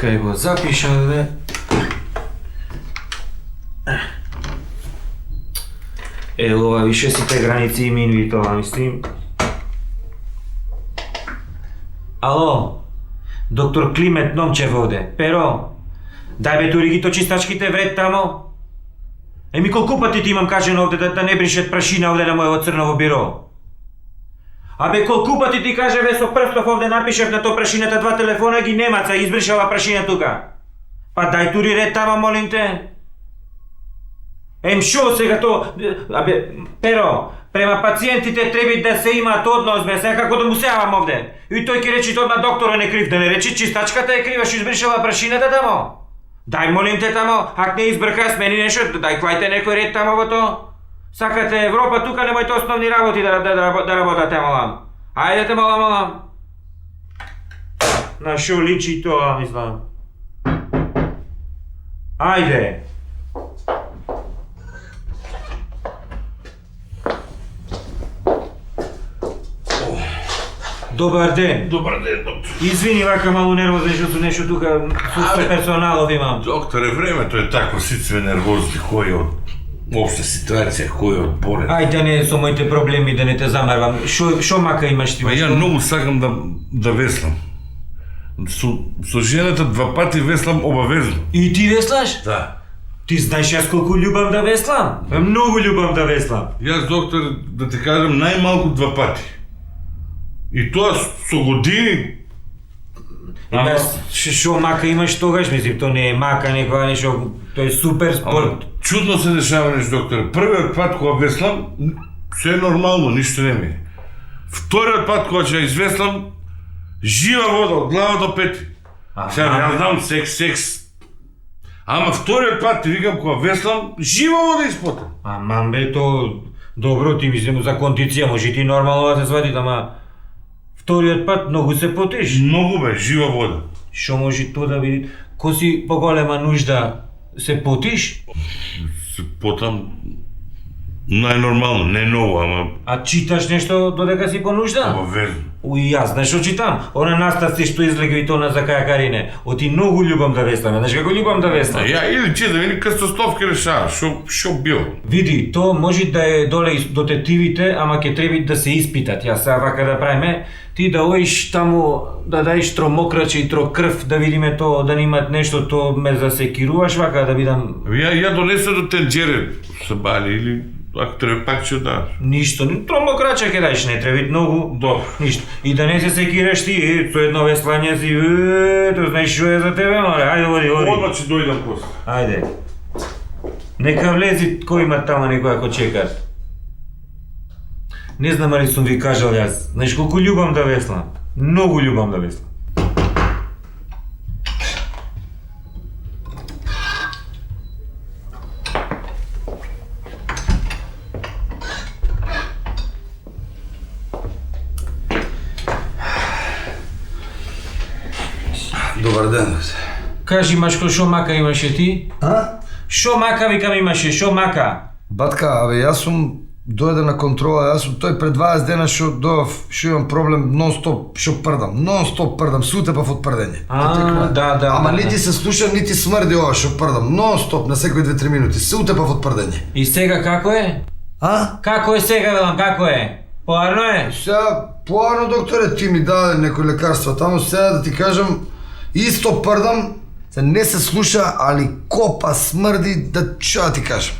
Кај го запишам, бе. Ова више сите граници и минуи тоа, мислим. Ало, доктор Климент Номчев овде. Перо, дај бе тури ги то чистачките вред тамо. Еми колку пати ти имам кажено овде да не бришет прашина овде на мојот црново биро? Абе колку пати ти каже бе со прстов овде напишев на то прашината 2 телефона ги немаца и избришала прашина тука. Па дај тури ред тама, молим те. Шо сега то... Абе, Перо, према пациентите треба да се имаат однос, бе, сега како да му сеавам овде. И тој ќе речи одма докторот не крив, да не речи чистачката е крива, што избришала прашината тамо. Дај молим те тамо, ак не избрка, смени нешто, дај клајте некој ред тамо во то. Сакате Европа, тука немојте основни работи да работате, молам. Ајдете, молам. На шо личи тоа, мислам. Ајде. Добар ден. Добар ден, доктор. Извини, вака малу нервозен, што су нешто тука со персоналов имам. Докторе, времето е такво, сите сме нервозни, кој од општа ситуација, кој од болен. Ајде не со моите проблеми да не те замарвам. Шо мака имаш ти? Па ја многу сакам да веслам. Со жената 2 пати веслам обавезно. И ти веслаш? Да. Ти знаеш јас колку љубам да веслам? Многу љубам да веслам. Јас, доктор, да ти кажам, најмалку 2 пати. И тоа со години. Ама шо мака имаш тогаш, мислим, то не е мака, некоја нешто, тоа е супер спорт. Чудно се дешава нешто, доктор. Првиот пат кога веслам, се е нормално, ништо не ми е. Вториот пат кога ќе извеслам, жива вода од глава до пети. Сега ја знам секс. Ама вториот пат ти викам кога веслам, жива вода испотам. Аман бе, то добро, ти мислим за кондиција, може ти нормално да се сватит, ама вториот пат многу се потиш. Многу бе, жива вода. Шо може тоа да биде? Ко си поголема нужда се потиш? Се потам најнормално, не ново, ама... А читаш нешто додека си по нужда? Обавезно. Уи, јас знаеш што читам? Она настаци што излега и тона за каја Карине. Оти многу љубам да веслам, знаеш како љубам да веслам? Ја или читам, или крстостовки решава, шо бил? Види, то може да е доле до тетивите, ама ќе треба да се испитат. Јас сега вака да правиме, ти да оиш таму, да даеш тромокраче и крв, да видиме то, да немат нешто, то ме засекируваш вака да видам... Ја донесе до тенџере, се бали, или... Ако треба пак ќе даш. Ништо, тромокраче ќе даеш, не треба многу. Добро. Ништо. И да не се секираш ти, со едно веслање си, то знаеш што е за тебе, мале, ајде води. Одма ќе дојдам после. Ајде. Нека влези кој има тама некој ако чекат. Не знам али сум ви кажал јас, знаеш колку љубам да веслам. Многу љубам да веслам. Добар ден. Кажи, Машко, шо мака имаше ти? А? Шо мака, викам, имаше, шо мака? Батка, абе, јас сум дојде на контрола, јас сум тој пред 20 дена што дојав, што имам проблем нон-стоп, што прдам, нон-стоп прдам, се утепав од прдење. Да. Ама нити се слуша, нити смрди ова што прдам, нон-стоп на секои 2-3 минути, се утепав од прдење. И сега како е? А? Како е сега, велам, како е? Поарно е? Сега, поарно, докторе, ти ми даде некои лекарства таму, сега да ти кажам, исто прдам, не се слуша, али копа, смрди, да што да ти кажам.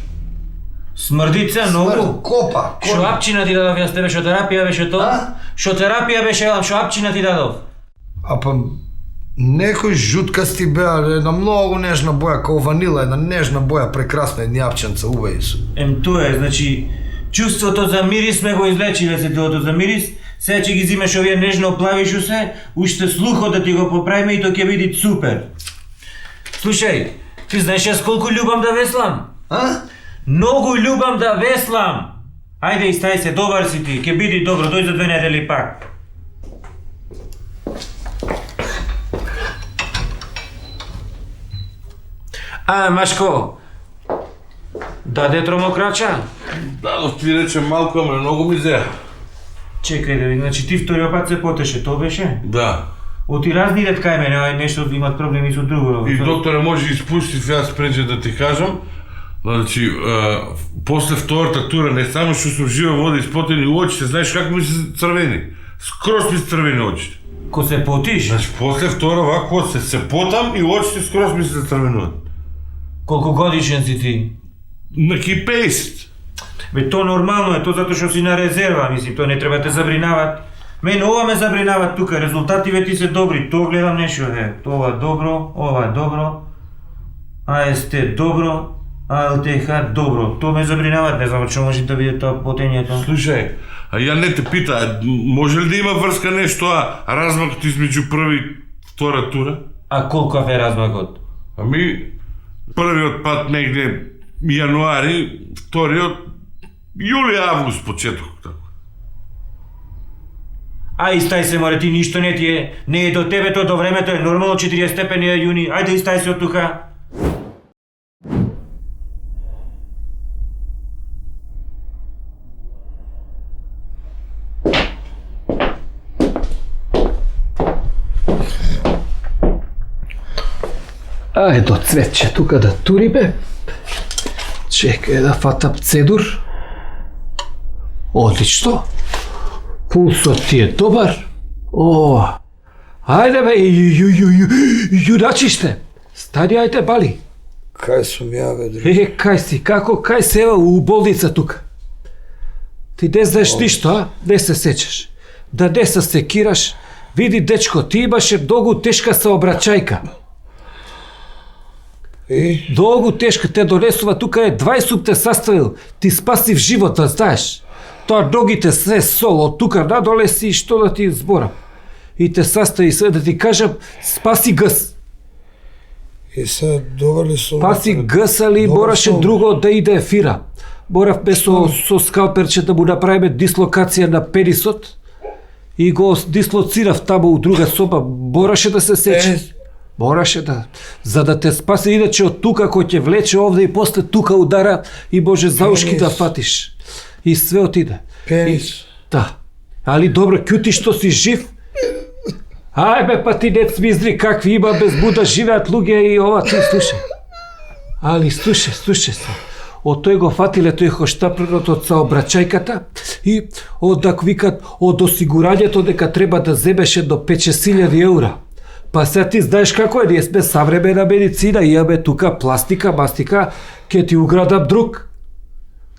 Смрдица многу? Копа. Шо апчина ти дадов јас тебе, шо терапија беше тоа? А? Шо терапија беше, велам, шо апчина ти дадов? А па, некој жуткасти беа, една многу нежна боја, као ванила, една нежна боја, прекрасна, едни апченца, убави су. Тоа е, значи, чувството за мирис сме го излечиле сетилото за мирис, сега ќе ги зимеш овие нежно плавишу се, уште слухот да ти го поправиме и тоа ќе биде супер. Слушај, ти знаеш јас колку љубам да веслам? А? Многу љубам да веслам! Ајде и стај се, добар си ти, ќе биде добро, дој за 2 недели пак. Машко, даде тромокрача? Дадов ти рече малку, ама многу ми зеа. Чекај да види, значи ти вториот пат се потеше, тоа беше? Да. Оти разни идат кај мене, ај нешто имат проблеми со друго. И докторе може испусти јас прече да ти кажам. Значи, после втората тура не само што сум жива вода испотени очите, знаеш како ми се црвени. Скроз ми се црвени очите. Ко се потиш? Значи, после втора вако се потам и очите скроз ми се црвенуват. Колку годишен си ти? Неки 50. Бе, то нормално е, то затоа што си на резерва, мислим, то не треба те забринават. Мене ова ме забринават тука, резултативе ти се добри, то гледам нешто, ова добро, ова добро, АСТ добро, АЛТХ добро, то ме забринават, не знам што може да биде тоа потењето. Слушај, а ја не те пита, може ли да има врска нешто размакот измеѓу први и втора тура? А колку е размакот? Ами, првиот пат негде јануари, вториот јули, август почеток, така. Ај стај се, море, ти ништо не ти е, не е до тебе, то до времето е нормално 40 степени е јуни, ајде стај се од тука. Ајде до цветче тука да турибе. Чекај да фатам цедур. Одлично. Пулсот ти е добар. О, ајде бе, јуначиште. Стани, ајде бали. Кај сум ја, бе, други? Кај си, како, кај се ева у болница тука? Ти не знаеш ништо, а? Не се сечеш. Да не се секираш. Види, дечко, ти имаше многу тешка саобраќајка. И? Долго тешка те донесува, тука е 20 те sastavил, ти спасив живота, знаеш. Тоа ногите се сол, од тука надоле си, што да ти зборам. И те sastavi се да ти кажам, спаси гъс. И се добар ли сум? Спаси гъс, али Добар мораше сум. друго да иде ефира. Моравме со скалперче да му направиме дислокација на пенисот и го дислоцирав таму у друга соба, мораше да се сече. Мораше да, за да те спаси, иначе од тука кој ќе влече овде и после тука удара и може за ушки да фатиш. И све отиде. Пенис. Да. Али добро, кјути што си жив? Ај бе, па ти не смизри какви има без буда живеат луѓе и ова ти слушај. Али слушај се. Од тој го фатиле тој хоштапленот од саобраќајката и од ако викат од осигурањето дека треба да земеше до 5-6 еура. Па сега ти знаеш како е, ние сме savремена медицина, имаме тука пластика, мастика, ке ти уградам друг.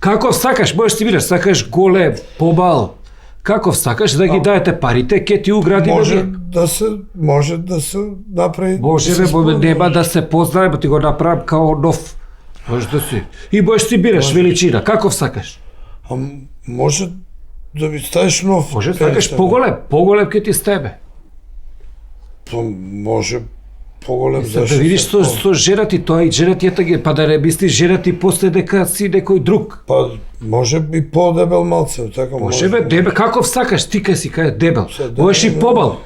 Каков сакаш, можеш си бидеш, сакаш голем, помал. Каков сакаш да ги даете парите, ке ти уградиме. Може да се направи. Може бе, нема да се познае, ти го направам као нов. Може да си. И можеш си бираш величина, каков сакаш. А може да ви ставиш нов. Може сакаш поголем ке ти стебе. То може поголем Да видиш со жена ти, тоа и жена ти ги, па да не мислиш жена ти после дека си некој друг. Па може и по-дебел малце, така Може бе, дебел, каков сакаш, ти кај си кај дебел. Можеш и побал.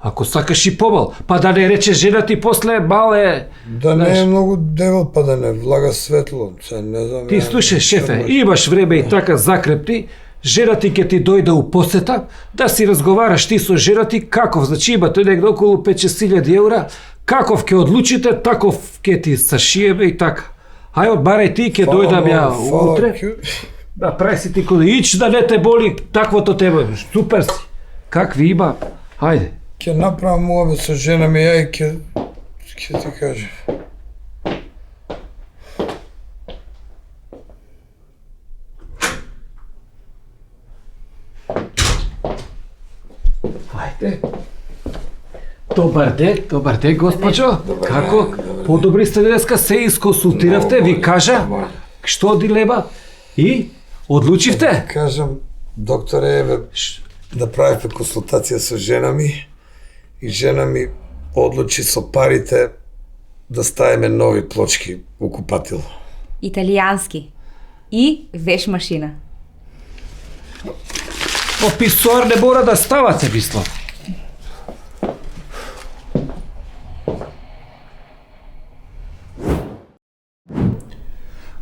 Ако сакаш и побал, па да не рече жена ти после мале. Да не е многу дебел, па да не влага светло. Не знам. Ти слушај, шефе, имаш време и така закрепти. Жена ти ќе ти дојде у посета, да си разговараш ти со жена ти, каков, значи имате негде околу 5-6 еура, каков ќе одлучите, таков ќе ти сашиеме и така. Ај одбарај ти, ќе дојдам ја утре. Да, прај си ти коли ич да не те боли таквото тебе, супер си. Какви има, ајде. Ќе направам муабет со жена ми, ја и ќе ти кажа. Ајде. Добар ден, госпожо. Како? Подобри сте денеска, се исконсултиравте, ви кажа. Што дилема? И? Одлучивте? Кажам, докторе, еве, направивме консултација со жена ми и жена ми одлучи со парите да ставиме нови плочки у купатил. Италијански. И веш машина. По писоар не мора да ставате, мислам.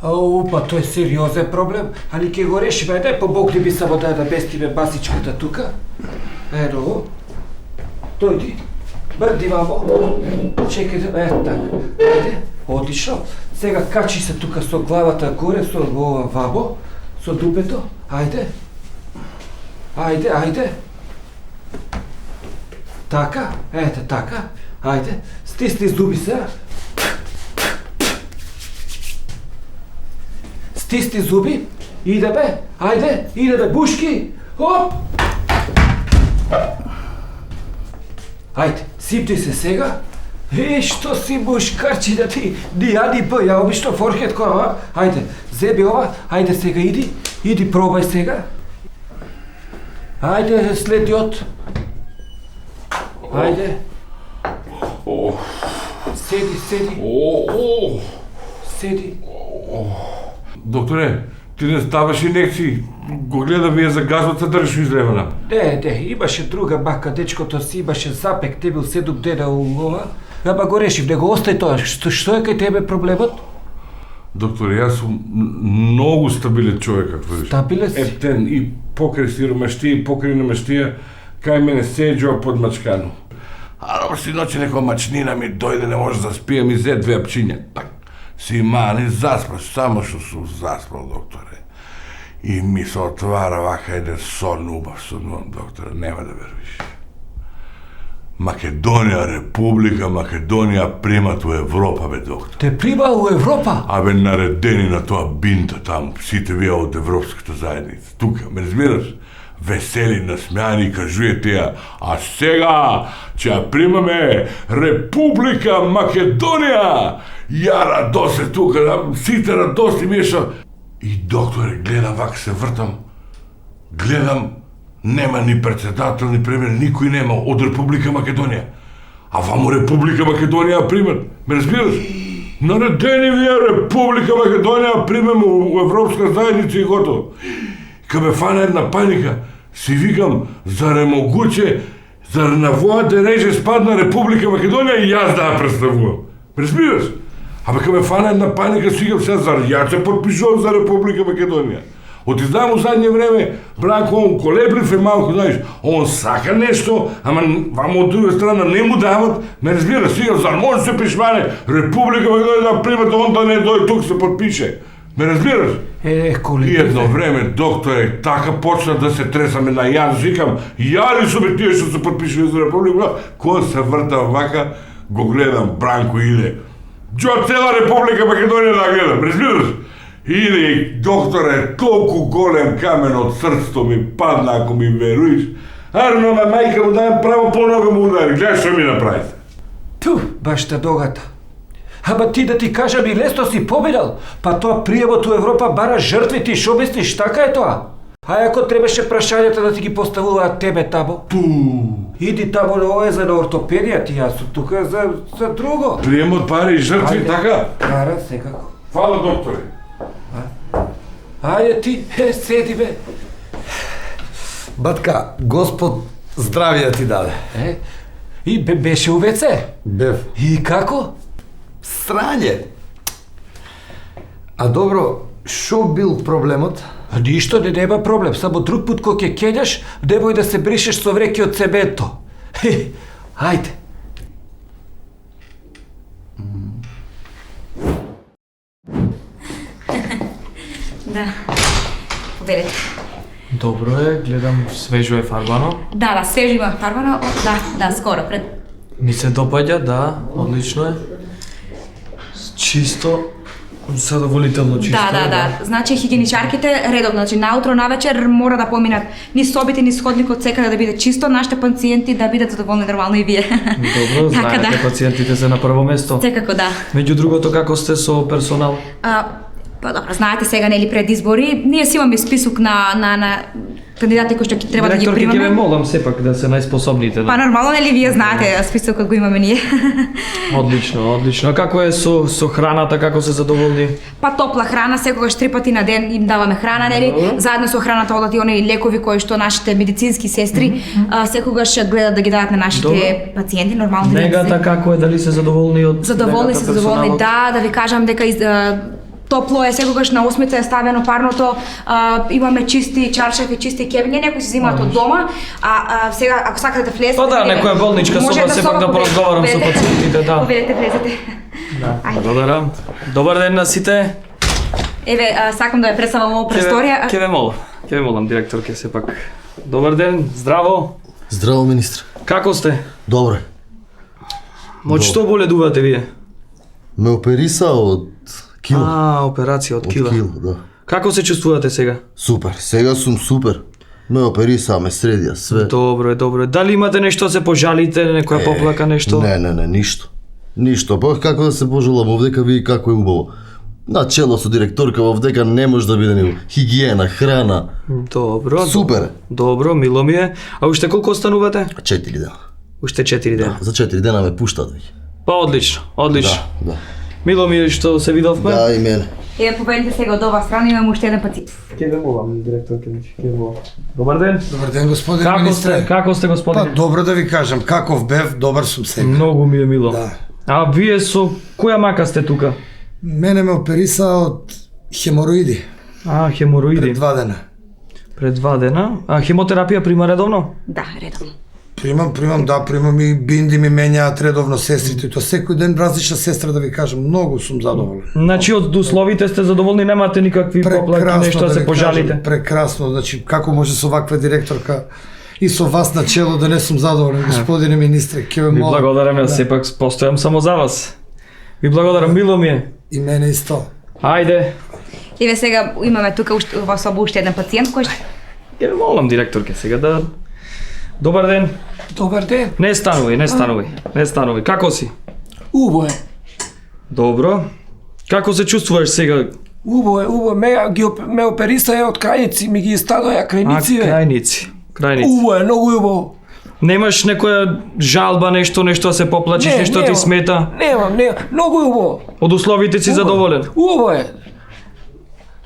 Ау, па тој е сериозен проблем, али ќе го решиме, ајде помогни ми само да местиме басичката тука. Ено, дојди. Брди, бабо. Чекай, така. Ајде, одлично. Сега качи се тука со главата горе, со ова бабо, со дупето. Ајде. Ајде. Така, ете, така. Ајде, стисни зуби сега. Стисни зуби. Иде бе, ајде, бушки. Оп! Ајде, сипти се сега. Што си бушкарчи да ти дијади б, ја обично форхет која, ова. Ајде, зеби ова, ајде сега иди пробај сега. Ајде, следиот. Ајде. Седи. Седи. Докторе, ти не ставаш инекции. Го гледам вие за газот се држиш излевана. Не, имаше друга бака, дечкото си имаше запек, те бил 7 дена у ова. Ама го решив, не го остај тоа. Што е кај тебе проблемот? Докторе, јас сум многу стабилен човек, како видиш. Стабилен си? Ептен и покрај сиромаштија и покрај намаштија, кај мене седжува под мачкано. А добро си ноќе некоја мачнина ми дојде, не може да спием и зе две апчиња. Так, си мани, заспаш, само што сум заспал, докторе. И ми се отвара вака еден сон, убав сон, докторе, нема да верувиш. Македонија, Република Македонија примат у Европа, бе, доктор. Те прима у Европа? Абе, наредени на тоа бинта таму, сите вие од Европската заедница. Тука, ме разбираш? Весели, насмеани, кажуете ја, а сега ќе ја примаме Република Македонија. Ја радосе тука, сите радосни меша. И докторе, гледам вака се вртам, гледам, нема ни председател, ни премиер, никој нема од Република Македонија. А ваму Република Македонија примат, ме разбираш? Наредени вие Република Македонија примем у Европска заедница и готово. Кај ме фана една паника, си викам, зар е могуче, зар на војата реже спадна Република Македонија и јас да ја представувам. Ме разбираш? Абе, кај ме фана една паника, си викам сега, зар ја се подпишувам за Република Македонија. Оти знам у задње време, Бранко, он колеблив е малко, знаеш, он сака нешто, ама вамо од друга страна не му дават, ме разбира, сега, зар може се пишмане Република Македонија да примат, он да не дојде тук се подпише. Ме разбираш? И едно време, докторе, така почна да се тресаме на јас, викам, ја ли сум тие што се подпишува за Република, кога се вртам вака, го гледам, Бранко иде. Джо цела Република Македонија да гледам, разбираш? Иде, докторе, толку голем камен од срцето ми падна, ако ми веруиш. Арно, ме мајка му даjem право по нога му удари, гледај што ми направи. Ту, баш та догата. Ама ти да ти кажам и лесно си победал, па тоа пријавот у Европа бара жртви, ти шо мислиш, така е тоа? А ако требаше прашањата да ти ги поставуваат тебе тамо? Иди тамо на ова за на ортопедија, ти јас сум тука за друго. Приемот пари и жртви, така? Кара, секако. Фала, докторе. Ајде ти, седи бе. Батка, Господ здравје ти даде. И беше у ВЦ? Бев. И како? Срање. А добро, шо бил проблемот? Ништо не нема проблем, само друг пут кога ќе кењаш, немој да се бришеш со вреки од цементо. Ајде. Да. Победете. Добро е, гледам свежо е фарбано. Да, свежо има фарбано. Да, скоро пред. Ми се допаѓа, да, одлично е. Чисто, задоволително чисто. Да. Значи хигиеничарките редовно, значи наутро, навечер мора да поминат ни собите, ни сходникот секаде да биде чисто, нашите пациенти да бидат задоволни нормално и вие. Добро, Така, знаете, пациентите се на прво место. Секако да. Меѓу другото, како сте со персонал? Па добро, знаете сега нели пред избори, ние си имаме список на кандидати кои што ќе треба да ги Директорки, ќе примаме. ве молам сепак да се најспособните. Па нормално нели вие знаете списокот го имаме ние. Одлично. А како е со храната, како се задоволни? Па топла храна, секогаш 3 пати на ден им даваме храна, нели? Заедно со храната одат и оние лекови кои што нашите медицински сестри секогаш гледат да ги дадат на нашите пациенти, нормално. Негата како е, дали се задоволни од Задоволни се, задоволни, да ви кажам дека топло е, секогаш на осмица е ставено парното, имаме чисти чаршафи, чисти кебиња, некои се взимаат од дома, сега ако сакате да влезете... Па да, некоја болничка соба, сепак да поразговарам со пациентите, да. Поведете, влезете. Благодарам. Добар ден на сите. Еве, сакам да ја представам оваа престорија. Ке ве молам, директорке, сепак. Добар ден, здраво. Здраво, министр. Како сте? Добре. Од што боледувате вие? Ме опериса од кило. Операција од кила. Од кило, да. Како се чувствувате сега? Супер. Сега сум супер. Ме опериса, ме средија, све. Добро е. Дали имате нешто да се пожалите, некоја поплака, нешто? Не, ништо. Ништо. Па како да се пожалам, овдека ви како е убаво. На чело со директорка овдека не може да биде него. Хигиена, храна. Добро. Супер. Добро, мило ми е. А уште колку останувате? 4 дена. Уште 4 дена. За 4 дена ме пуштат веќе. Па одлично. Да. Мило ми е што се видовме. Да, и мене. Еве, поведете сега од оваа страна, имам уште еден пациент. Ке ве молам, директорке, ке ве молам. Добар ден. Добар ден, господин министре. Како сте, Па господине? добро да ви кажам, каков бев, добар сум сега. Многу ми е мило. Да. А вие со која мака сте тука? Мене ме опериса од хемороиди Хемороиди. пред 2 дена. Пред 2 дена. А хемотерапија прима редовно? Да, редовно. Примам и бинди ми менјаат редовно сестрите, то секој ден различна сестра да ви кажам, многу сум задоволен. Значи од условите сте задоволни, немате никакви поплаки, нешто да се пожалите. Прекрасно, значи како може со ваква директорка и со вас на чело да не сум задоволен, господине министре, ќе ве Ви молам. благодарам, јас сепак постојам само за вас. Ви благодарам, мило ми е. И мене исто. Ајде. Еве сега имаме тука во соба уште еден пациент кој Ке ве молам, директорке, сега да... Добар ден. Добар ден. Не станувај. Како си? Убаво е. Добро. Како се чувствуваш сега? Убаво. Ме опериса е од крајници, ми ги стадоја крајници. Крајници. Убаво е, многу убаво. Немаш некоја жалба, нешто да се поплачиш, нешто ти смета? Немам, многу убаво. Од условите си задоволен? Убаво е.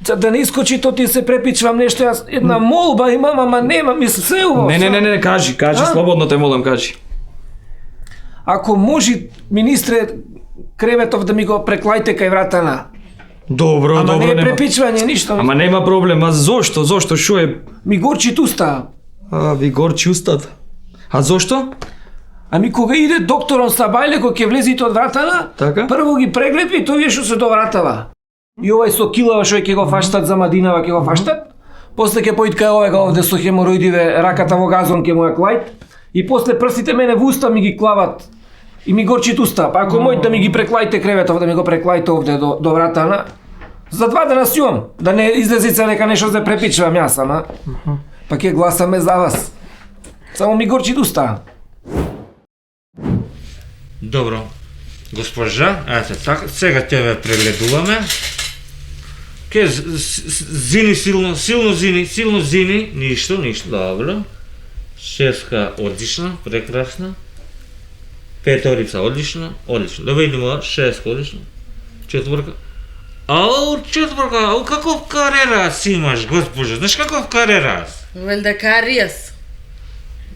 За да не искочи то ти се препичвам нешто, јас една молба имам, ама немам, мислам, се убаво. Не, кажи, слободно те молам, кажи. Ако може, министре, креветов да ми го преклајте кај вратана. Добро, Ама не е нема. препичвање, ништо. Ама нема проблем, а зошто, шо е? Ми горчи туста. Ви горчи устата. А зошто? Ами кога иде докторон са бајле кој ќе влезите од вратана, Така? прво ги прегледи тој што се довратава. И овај со килава што ќе го фаштат за Мадинава ќе го фаштат. После ќе појдка овега овде со хемороидиве, раката во газон ќе му ја клајт. И после прстите мене во уста ми ги клават. И ми горчи уста. Па ако мој да ми ги преклајте креветов, да ми го преклајте овде до вратана. За 2 дена сјум, да не излезица нека нешто се препичвам јас, ама. Па ќе гласаме за вас. Само ми горчи уста. Добро. Госпожа, така, сега ќе ве прегледуваме. Ке зини силно зини, ништо, добро. Шеска одлична, прекрасна. Петорица одлично. Да видиме, шеска одлично. Четворка. Четворка, каков карерас имаш, госпожа? Знаеш каков карерас? Валда каријас.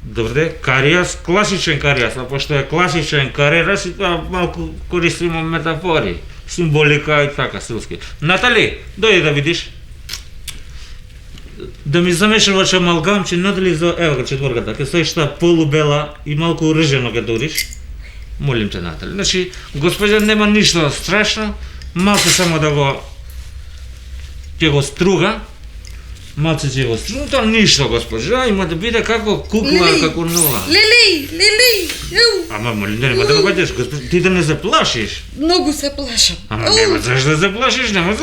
Добре, каријас, класичен каријас, а пошто е класичен каријас, и тоа малку користимо метафори, символика и така, силски. Натали, дојди да видиш. Да ми замешаваш амалгамче, надали за, ево га четворката, ке стоиш та полубела и малку ржено ке дориш. Молим те, Натали. Значи, госпожа нема ништо страшно, малку само да го ќе го струга, малце ќе го струга, тоа ништо, госпожа, има да биде како кукла, како нова. Лили, Ама, молим, нема да го бадеш, госпожа, ти да не заплашиш. многу се плашам. Ама нема зашто да заплашиш, нема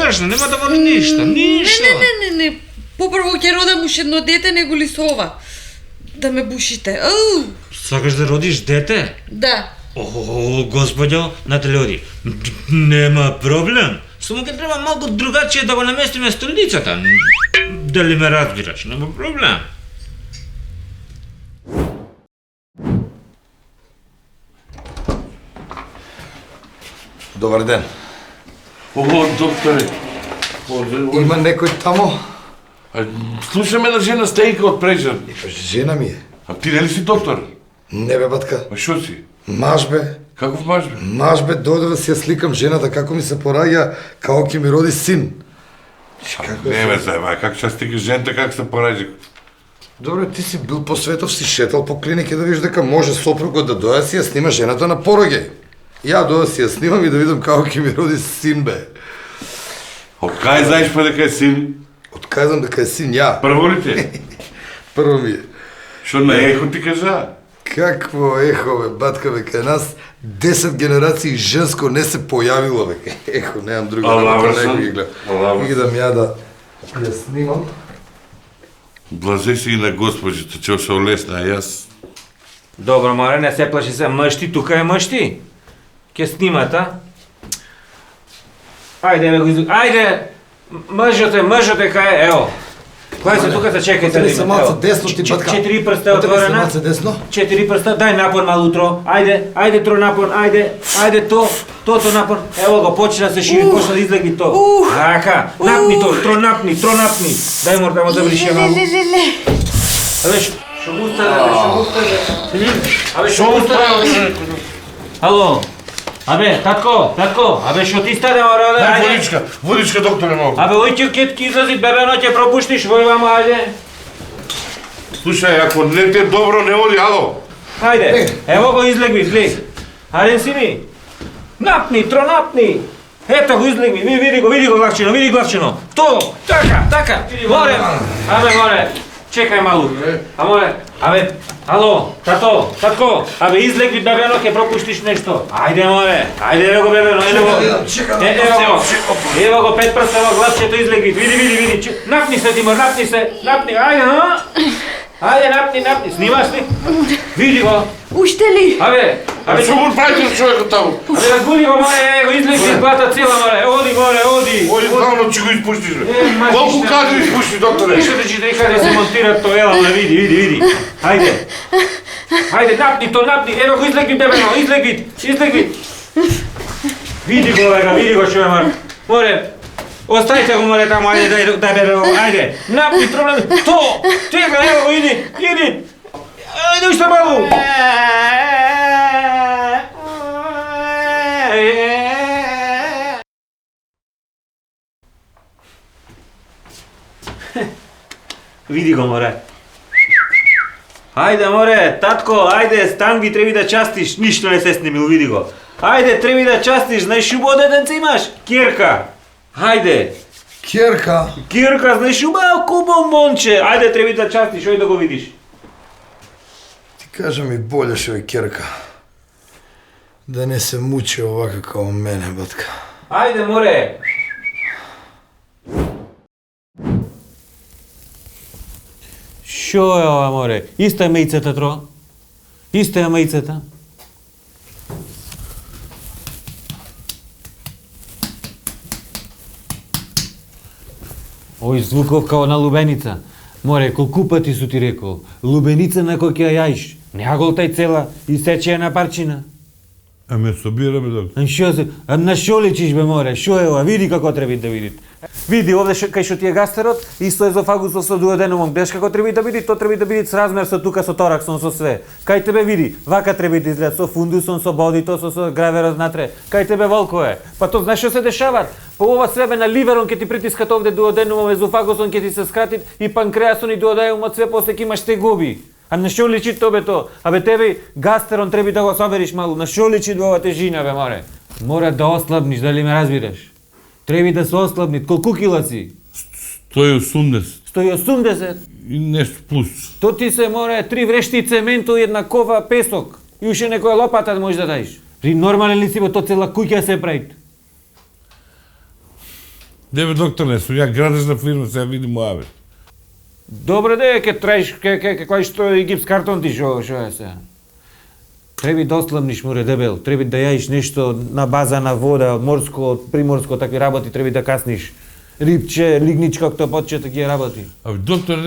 да боли ништо. Не. Попрво ќе родам уште едно дете, него ли со ова? Да ме бушите. Сакаш да родиш дете? Да. Господјо, Натали, нема проблем. Само ќе треба малку другачие да го наместиме столицата. Дали ме разбираш? Нема проблем. Добар ден. Докторе. Има некој тамо? Слушаме на жена Стејка од Прежан. Жена ми е. А ти нели си доктор? Не бе, батка. А шо си? Маш бе, Каков маж бе? маш бе, дојде да си ја сликам жената како ми се пораѓа, како ќе ми роди син. Не ме зајбај, как ќе стига жената, как се пораѓа? Добре, ти си бил по светов, си шетал по клиники да видиш дека може сопругот да дојде си ја снима жената на пороѓај. Ја дојде си ја снимам и да видам како ќе ми роди син бе. Од кај знаеш па дека е син? Отказам дека е син ја. Прво ли те? Прво ми е. Што на ехо ти кажа? Какво ехо бе, батка бе, кај нас 10 генерации женско не се појавило бе. Ехо, немам друго Алаврсан. него ги гледам. Идам ја да ја снимам. Блажи си и на госпожите, че се олесна, а јас. Добро, море, не се плаши се. Мъжти, тука е мъжти. Ке снимат, а? Ајде, бе, го излук. Ајде! Мъжът е кај е, ево. Кој се тука се чекајте Отвори се малце десно ти батка. 4 прста отворена. Малце десно. 4 прста, дај напон малу тро. Ајде тро напон, ајде тото напон. Ево го, почна да се шири, почна да излеги то. Така, напни то, тро напни. Дај мор да му забрише малу. Абе, шо му стане? Ало? Абе, татко, абе, шо ти стане, мора, ајде. Водичка, докторе, малку. Абе, ој ќе излази бебено, ќе пропуштиш, вој вамо, ајде. Слушај, ако не те добро не оди, ало. Ајде, ево го излегви, глеј. Ајде сини. Напни, тро напни. Ето го излегви, види го главчино. То, така. Море, абе, море. Чекај малу. А море, абе, ало, татко, абе, излегви бебено, ќе пропуштиш нешто. Ајде, море, ајде го бебено, ево го 5 прста во главчето излегви, види. Напни се, Тимор, напни, ајде, напни, снимаш ли? Види го. Уште ли? Абе, Што му правите човекот таму? абе, разбуди го, море, го излегви глата цела, море, оди, море, оди. Оди главно ќе го испуштиш, бе. мајче, Колку што- кадри испушти, докторе? Ништо да читай каде се монтира то, ела, море, види. Ајде, напни, ево го излегви, бебено, излегви. Види го, што е, море. Оставите го, море, таму, ајде, дај бебено, ајде. Напни, то, чека, ево го, иди. Ајде, уште малу. Види го, море. Ајде, море, татко, ајде, стан ги треби да частиш. Ништо не се снимил, види го. Ајде, треби да частиш, знаеш убаво детенце имаш? Кирка. Ајде. Кирка, Знаеш убаво бомбонче. Ајде, треби да частиш, ој да го видиш. ти кажа ми боле шо е Кирка. Да не се мучи овака како мене, батка. Ајде, море. Шо е ова, море? Иста е мејцата, тро? Иста е мејцата? Ој звуков као на лубеница. Море, колку пати су ти рекол, лубеница на кој ќе ја јаиш. Не ја голтај цела и сече ја на парчина. Аме собираме, доктор. Шо се? На шо личиш, бе, море? Шо е ова? Види како треба да видите. Види овде кај што ти е гастерот, исто езофагусот со дуоденумом. Гледаш како треба да види, то треба да види с размер со тука со тораксон со све. Кај тебе види, вака треба да изгледа со фундусон, со бодито, со граверот натре. Кај тебе волко е. Па то знаеш што се дешава? По ова свебе на ливерон ќе ти притискат овде дуоденумом, езофагусон ќе ти се скрати и панкреасон и дуоденумот све после ќе имаш тегуби. А на шо личи тобе то? Абе тебе гастерон треба да го собериш малу. На шо личи ова тежина, бе, море? Мора да ослабниш, дали ме разбираш? Треба да се ослабни. Колку кила си? 180 180. и нешто плюс. То ти се море 3 врешти цементу и една кова песок. И уште некоја лопата да можеш да даиш. При нормален ли си, бе, то цела куќа се прави. Дебе, доктор, не сум ја градежна фирма, сега види моја, бе. Добре де, ке траиш, кој што и гипс картон ти шо е сега. Треби да ослабниш, море, дебел. Треби да јаиш нешто на база на вода, морско, приморско, такви работи, треби да касниш. Рибче, лигничка, кто почне такива работи. Абе, доктор,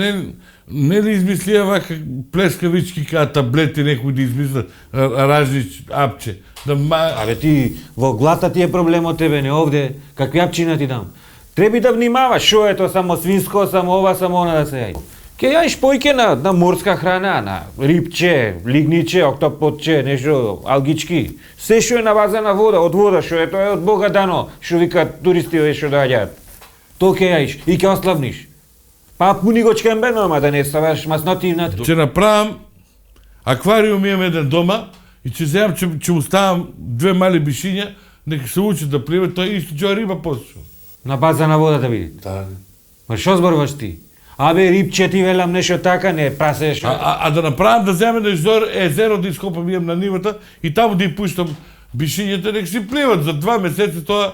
не ли измислија вака плескавички каа таблети некој да измислат ражнич апче? Абе ти, во глата ти е проблемот тебе, не овде, какви апчина ти дам. Треби да внимаваш, шо е то само свинско, само ова, само она да се јај. Ке јаиш појке на морска храна, на рибче, лигниче, октопотче, нешто алгички. Се што е на база на вода, од вода, што е тоа е од Бога дано, што викаат туристи овие што доаѓаат. Тоа ке јаиш и ке ославниш. Па пуни го чкембено, ама да не ставаш масноти внатре. Ќе направам аквариум, имам еден дома и ќе земам, ќе му ставам 2 мали бишиња, нека се учат да пливат, тоа исто ќе риба после. На база на вода да видите. Да. Ма што зборуваш ти? Абе, рибче ти велам нешто така, не прасе што. А да направам да земам езеро да ископам идам на нивата и таму да ја пуштам бишињата, нека си пливат за 2 месеци тоа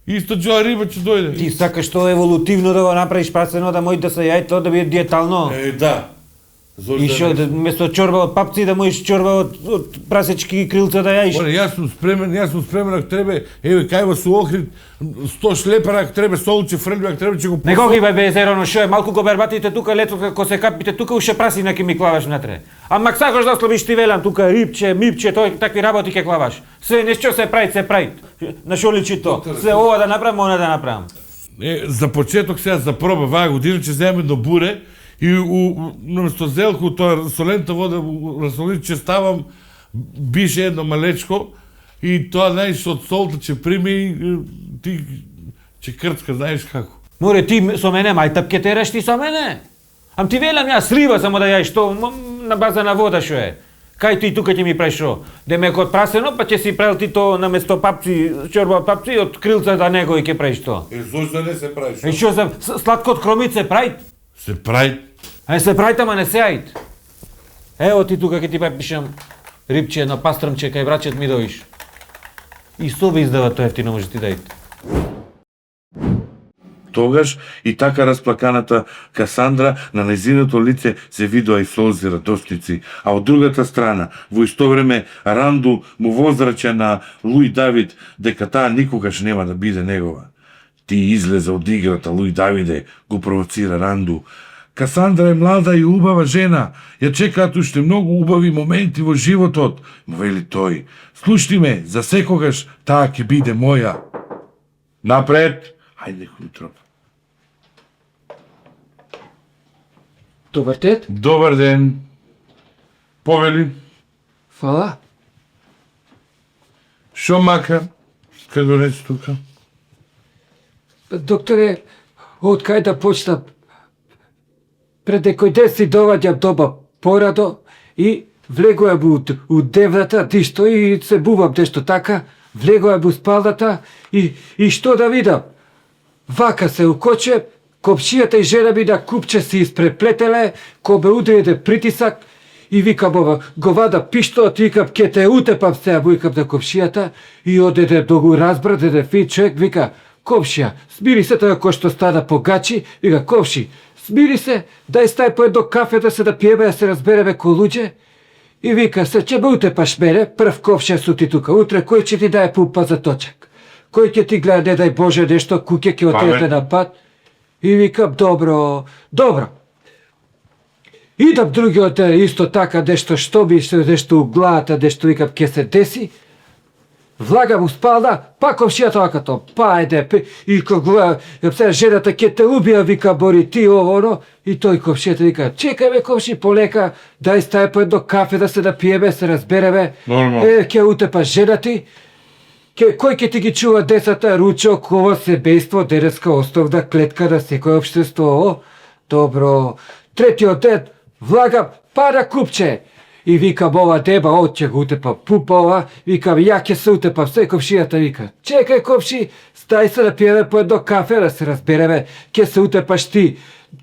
исто џоа риба ќе дојде. Ти сакаш тоа еволутивно да го направиш прасено, да може да се јајто, да биде диетално. Да. И што, место чорба од папци да можеш чорба од прасечки крилца да јаиш? Оре, јас сум спремен, ако требе, еве, кајва су охрид, 100 шлепара, ако требе солче фрлју, ако требе, ќе го... Не го гибај бе езероно, шо е, малку го бербатите тука, лето како се капите тука, уште прасина ке ми клаваш внатре. Ама сакаш да слобиш ти велам тука, рибче, мипче, тој такви работи ке клаваш. Се нешто се прави. На шо личи то? Се ова да направам, она да направам. За почеток сега за проба ваа година ќе земеме до буре и наместо зелку тоа солената вода расолит ќе ставам бише едно малечко и тоа знаеш од солта ќе прими и ти ќе крцка, знаеш како. Море ти со мене мајтап ке тераш ти со мене. Ам ти велам јас риба само да јаиш то на база на вода шо е. Кај ти тука ќе ми правиш шо? Демек од прасено па ќе си правил ти то наместо папци, чорба од папци од крилца да него и ќе правиш то. Зошто не се прави И што за сладко од кромит се прави? Се прави. Се прави, ама не се ајд. Ево ти тука ќе ти пишам рибче на пастрмче кај брачет ми доиш. И соби издава тоа ефтино може ти дајте. Тогаш и така расплаканата Касандра на нејзиното лице се видоа и солзи радосници, а од другата страна, во исто време, Ранду му возрача на Луј Давид дека таа никогаш нема да биде негова. Ти излезе од играта, Луј Давиде, го провоцира Ранду. Касандра е млада и убава жена, ја чекаат уште многу убави моменти во животот, му вели тој. Слушни ме, за секогаш таа ќе биде моја. Напред, хајде некој троп. Добар ден. Добар ден. Повели, Фала. шо мака? Кај донеси тука? Докторе, од кај да почнам? Пред некој ден си доваѓам дома порадо и влегувам у девната, дишто и се бувам нешто така, влегувам у спалната и што да видам? Вака се укоче, комшијата и жена ми на купче си испреплетеле, ко ме удри еден притисак и викам ова, го вада пиштолот и викам, ке те утепам сега, викам на комшијата и од еден многу разбрат, еден фин човек, вика, комшија, смири се тоа кој што стана погачи, вика, комши, смири се, дај стај по едно кафе да се да пиеме, да се разбереме ко луѓе. И вика, се ќе ме утепаш мене, прв комшија су ти тука, утре кој ќе ти даде пумпа за точак? Кој ќе ти гледа, не дај Боже, нешто, куќе ќе отидете на пат? И викам, добро. Идам другиот ден, исто така, нешто што ми се, нешто у главата, нешто викам, ке се деси. Влагам у спална, па комшијата вакато, па еде, и кога гледам, жената ќе те убија, вика, бори ти ово, оно, и тој комшијата вика, чекај ме комши, полека, дај стај по едно кафе да се напиеме, се разбереме, ќе утепа жена ти, кој ќе ти ги чува децата, ручок, ова семејство, денеска основна клетка на секој општество, добро. Третиот ден, влагам, пара купче, и викам ова деба, ќе го утепам пупа ова, викам ја ќе се утепам, се комшијата вика, чекај комши, стај се да пиеме по едно кафе, да се разбереме, ќе се утепаш ти,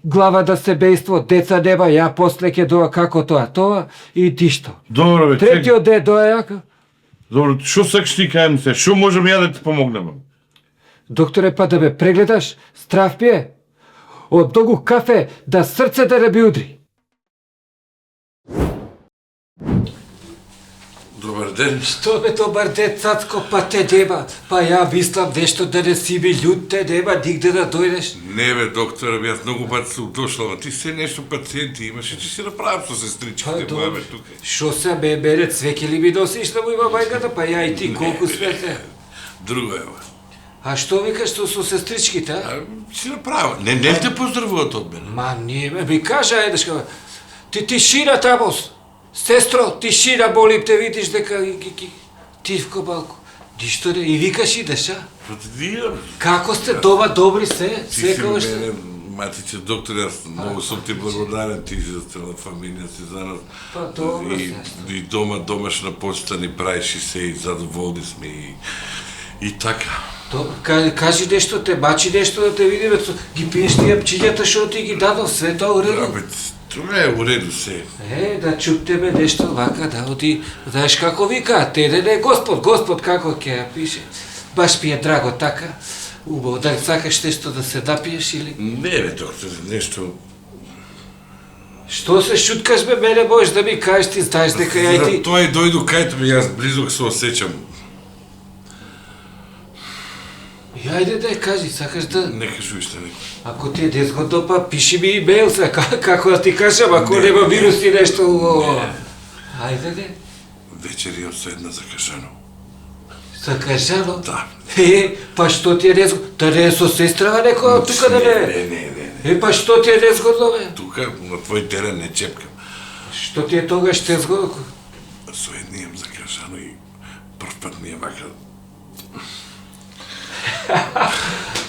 глава на семејство, деца нема, ја после ќе доа како тоа, и тишто. Добро, бе, Третиот ден доаѓа. Добро, шо сакаш ти кајам се? Шо можам ја да ти помогнем? Докторе, па да ме прегледаш, страв ми е. Од многу кафе да срце да не би удри. Добар ден. Што бе добар ден, цацко, па те нема. Па ја мислам нешто да не си ми љут, те нема нигде да дојдеш. Не бе, докторе, јас многу пати сум дошла, ти се нешто пациенти имаш и ќе си направам со сестричките моја бе тука. Шо се мене цвеќе ли ми носиш на мојма мајката, па ја и ти колку свете. Друго е ова. А што викаш со сестричките, а? Си направо. Не те поздравуват од мене. Ма не, ми кажа, ајдешка, тишина тамо, сестро, тишина, молим те, видиш дека тивко малку. Ништо не, и викаш идеш, а? Како сте дома, добри се, секогаш сте? Матиче, доктор, јас многу сум ти благодарен, ти за цела фамилија си за нас. Па добро, И дома, домашна почта ни правиш и се, и задоволни сме, и така. Добро, кажи нешто, те бачи нешто да те видиме, ги пиеш тие пчињата што ти ги дадов, све тоа уредно. Тоа е уреду се. Да чуптеме нешто вака, да оди, знаеш како вика, те не Господ како ќе ја пише. Баш ми е драго така, убаво, да сакаш нешто да се напиеш или? Не бе, доктор, нешто... Што се шуткаш бе, мене можеш да ми кажеш, ти знаеш дека ја и ти... Тоа и дојду кајто ми, јас близок се осеќам. Ајде да ја кажи, сакаш да... Не кажу што некој. Ако ти е незгодно, па пиши ми имейл се, како да ти кажам, ако нема вируси нешто... Ајде де. Вечер имам со една закажано. Закажано? Да. Па што ти е незгодно? Да не е со сестрава некоја тука да не? Не. Па што ти е незгодно бе? Тука на твој терен не чепкам. Што ти е тогаш незгодно? Со една имам закажано и прв пат ми е вака.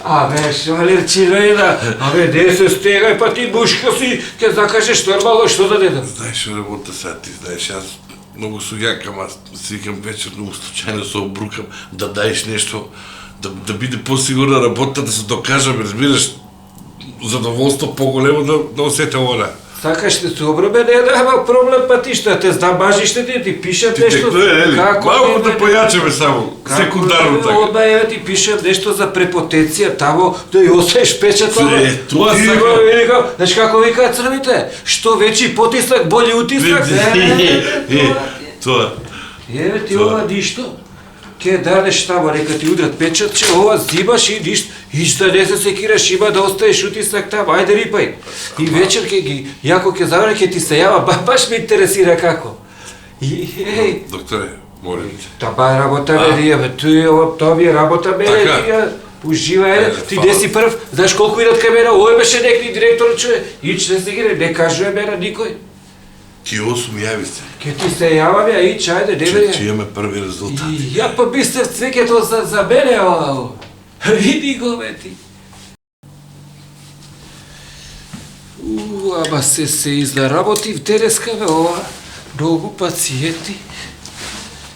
Абе, шалерчина една, не се стегај, па ти мушка си, ќе закажеш нормално, што да не дам? Знаеш, работа сега, ти знаеш, јас многу суѓакам, аз си викам вечер, многу случајно се обрукам, да даеш нешто, да биде посигурна работа, да се докажам, разбираш, задоволство поголемо да осетам она. Сакаш те добро бе, не нема проблем, па ти што те знабажиш ти пишат нешто. Малку да појачаме само, секундарно така. Одма еве ти пишам нешто за препотенција, тамо да ја осееш печатот. Тоа сакам. Знаеш како викаат црвите? Што веќи потиснак, бољи утиснак. Тоа. Еве ти ова ништо. Ке дадеш тамо, нека ти удрат печатче, ова зимаш и ништо. Ишта не се секираш, има да остаеш утисак тамо, ајде рипај. И вечер ке ги, јако ке завре, ке ти се јава, баш ме интересира како. Докторе, молим те. Таба работа ме бе, тоа ми е работа мене, ужива ти не си прв, знаеш колку идат кај мене, ој беше некој директор чове, ич не се гире, не кажува мене никој. Ти 8 јави се. Ке ти се јавам ја, ич, ајде, не бе. Че имаме први резултат. Ја па бисте цвекето за мене, ова. Види го, бе, ти. Ама се изнаработив денеска, бе, ова. Многу пациенти.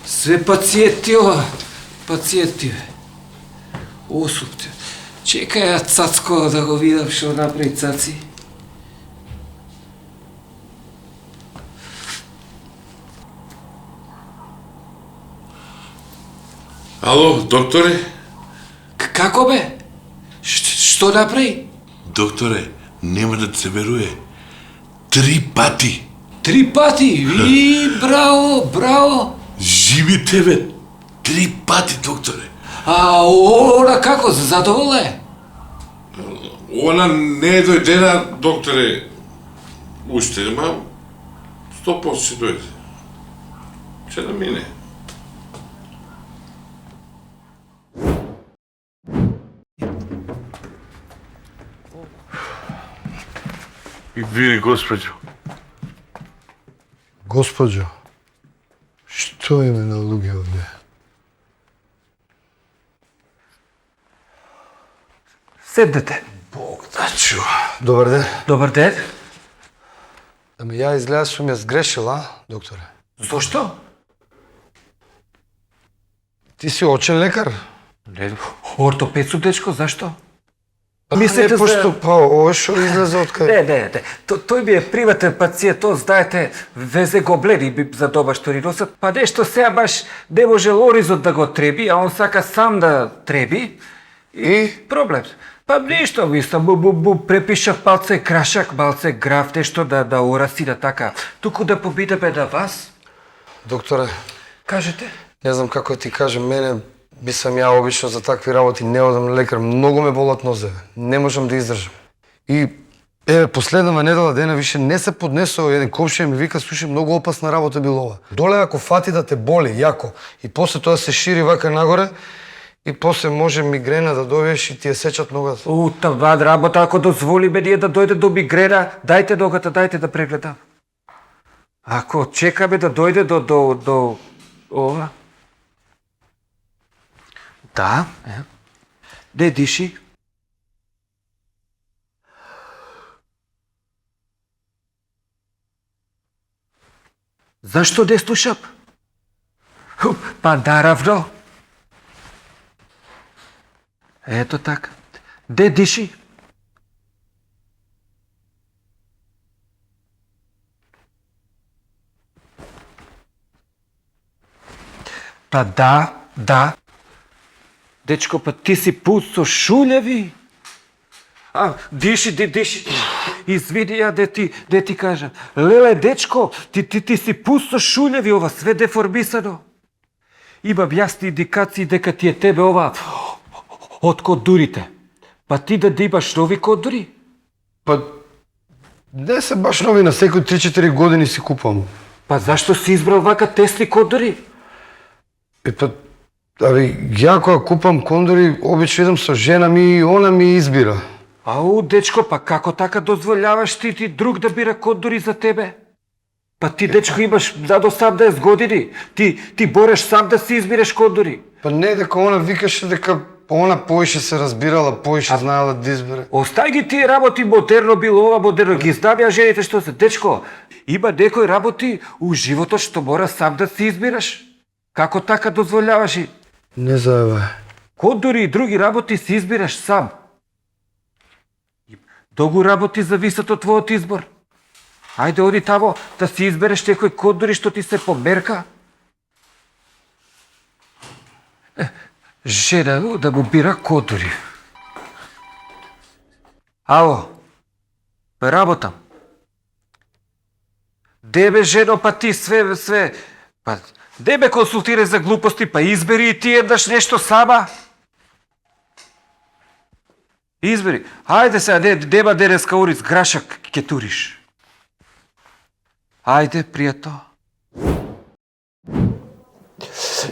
Све пациенти, ова. Пациенти, бе. Осупте. Чекај ја Цацко да го видам што направи Цаци. Ало, докторе? Како бе? Што направи? Докторе, нема да се веруе. 3 пати. 3 пати? Браво! Живи тебе. 3 пати, докторе. А она како, задоволна е? Она не е дојдена, докторе. Уште нема. 100% ќе дојде. Ќе да мине. Извини, госпоđo. Госпоđo, што име на луѓе овде? Седнете. Бог да чува. Добар ден. Добар ден. Да ме ја изгледа сум ја сгрешила, докторе. Зошто? Ти си очен лекар? Не, ортопед сум, дечко, зашто? Мислите не, пошто, па, ово што излезе од кај? Не. Тој ми е приватен пациент, тоа знаете, везе гоблени за дома што ни носат, па нешто сега баш не може Лоризот да го треби, а он сака сам да треби. И проблем. Па ништо, мислам, препишав малце крашак, малце граф, нешто да ораси да така. Туку да побидаме на вас. Докторе, кажете? Не знам како ти кажам, мене би сам ја обично за такви работи не одам на лекар, многу ме болат нозе, не можам да издржам. И последнава недела дена више не се поднесува, еден комшија ми вика, слушај, многу опасна работа било ова. Доле ако фати да те боли јако и после тоа се шири вака нагоре, и после може мигрена да добиеш и ти ја сечат ногата. Тава работа, ако дозволи бе ние да дојде до мигрена, дајте ногата, дајте да прегледам. Ако чекаме да дојде до ова. Да, не диши. Зашто не слушам? Па наравно. Ето така. Не диши. Па да. Дечко, па ти си пут со шулеви. Диши. Извини ја де ти кажам. Леле, дечко, ти си пут со шулеви, ова све деформисано. Имам јасни индикации дека ти е тебе ова од кодурите. Па ти да имаш нови кодури? Па не се баш нови, на секој 3-4 години си купам. Па зашто си избрал вака тесни кодури? Ја кога купам кондори, обично идам со жена ми и она ми избира. Дечко, па како така дозволяваш ти друг да бира кондори за тебе? Па ти, дечко, имаш до 18 години. Ти бореш сам да си избираш кондори. Па не, дека она викаше дека она поише се разбирала, поише знаела да избере. Остај ги тие работи, модерно било ова, модерно ги знам ја жените што се. Дечко, има некои работи у животот што мора сам да си избираш. Како така дозволяваш и? Не заеба. Кондори и други работи си избираш сам. Долго работи зависат од твојот избор. Ајде, оди тамо да си избереш некој кондори што ти се померка. Жена да му бира кондори. Ало, работам. Де бе, жено, па ти све. Па, де бе консултирај за глупости, па избери и ти еднаш нешто сама. Избери. Ајде сега, нема денеска ориз, грашак ке туриш. Ајде, пријато.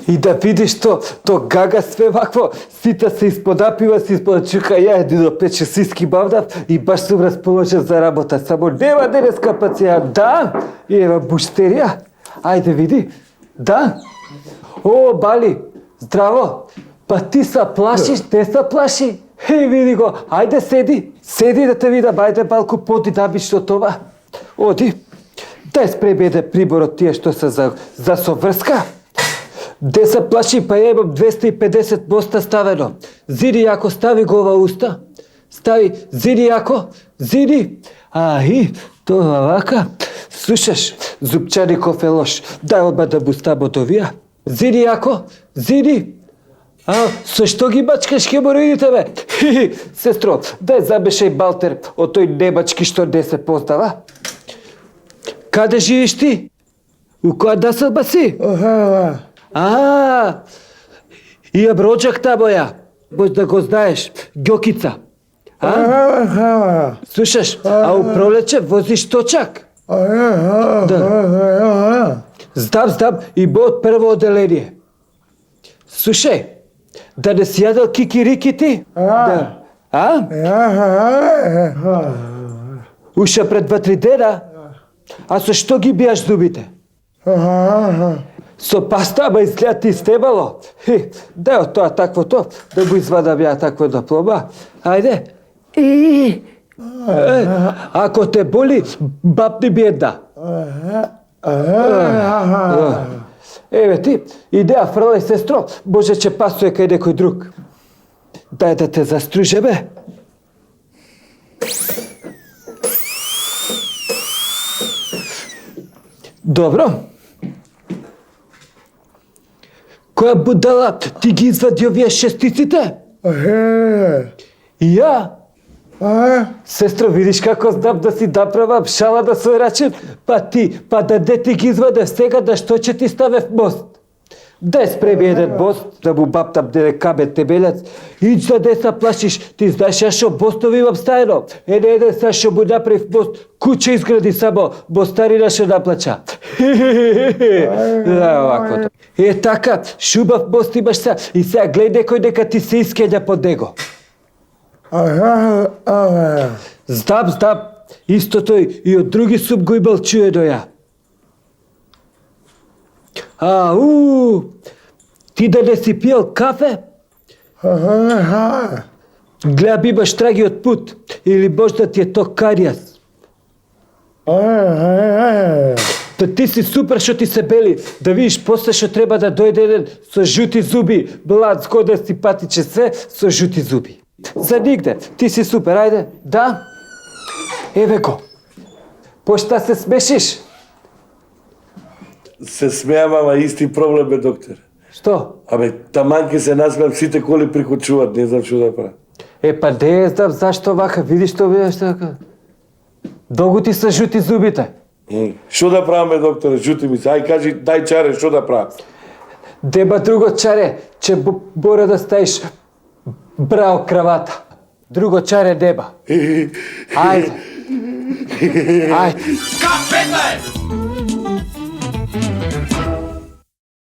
И да видиш то гага све вакво, сита се исподапива, се исподачука, ја един до 5-6 сиски бавдав и баш сум расположен за работа. Само нема денеска пациент. Да, и ева буштерија. Ајде, види. Да. О, Бали, здраво. Па ти се плашиш, не се плаши. Види го, ајде седи. Седи да те видам, ајде малку подинамиш од това. Оди. Дај спреби приборот тие што се за соврска. Де се плаши, па ја имам 250 моста ставено. Зиди јако, стави го ова уста. Стави, зиди јако, зиди. Това вака. Слушаш, Зупчаников е лош. Дај одма да му ставам од овија. Зиди јако, зиди. Со што ги бачкаш хемороидите, бе? Сестро, дај забешај балтер од тој немачки што не се познава. Каде живиш ти? У која населба си? Имам роđак тамо ја. Може да го знаеш. Ѓокица. Слушаш, у пролече возиш точак? Да. Знам, и од прво оделение. Слушај, да не си јадел кикирики ти? Да. Уша пред 2-3 дена? Со што ги бијаш зубите? Со паста, ама изгледа ти стебало. Дај од тоа таквото, да го извадам ја такво диплома. Ајде. Ако те боли, бапни би една. Еве ти, идеја фрлај, сестро, може че пасуе кај некој друг. Дај да те застружеме. Добро. Која будала ти ги извади овие шестиците? И ја? Сестро, видиш како знам да си направам шала да свој рачен? Па да де ти ги извадев сега, да што ќе ти ставев мост? Дай спреби еден бост, да му баптам кабе тебелец. Иди за да се плашиш, ти знаеш ја шо бостови имам стајно. Еден са шо му направив бост, куќа изгради само, бостарина шо наплача. Да, оваквото. Така, шубав бост имаш са, и сега гледај некој дека ти се искења под него. Знам, исто тој и од други сум го имал чуено ја. Ти да не си пиел кафе? Гледам имаш траги од пут, или можда ти е то каријас. Та ти си супер што ти се бели, да видиш после што треба да дојде еден со жути зуби, блад, згоден, симпатичен, се со жути зуби. За нигде, ти си супер, ајде, да? Еве го. Пошта се смешиш? Се смеам, ама исти проблем бе, доктор. Што? Абе, таман ке се насмеам, сите коли прикочуват, не знам што да правам. Па не знам зашто вака, видиш што бидеш така. Долго ти се жути зубите. Што да правам бе, докторе, жути ми се, ај кажи, дај чаре, што да правам? Деба друго чаре, че мора да ставиш брао кравата. Друго чаре неба. Ајде. Ајде.